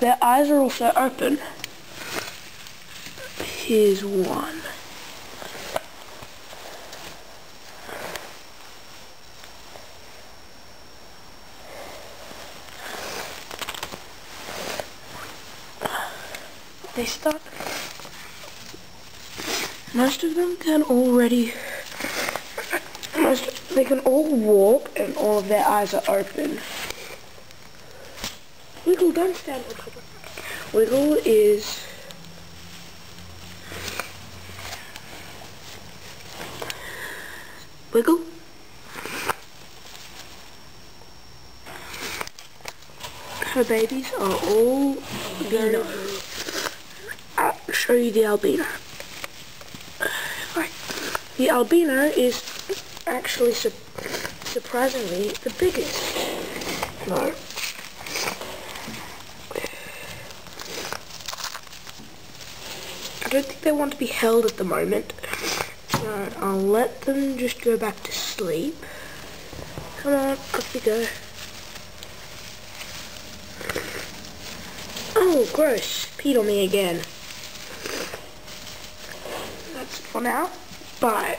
their eyes are also open. Here's one. They start. Most of them can already. They can all walk, and all of their eyes are open. Wiggle, don't stand. Wiggle is. Wiggle. Her babies are all albino. I'll show you the albino. Right. The albino is actually surprisingly the biggest. No. I don't think they want to be held at the moment. So I'll let them just go back to sleep. Come on, up you go. Oh, gross. Peed on me again. That's it for now. Bye.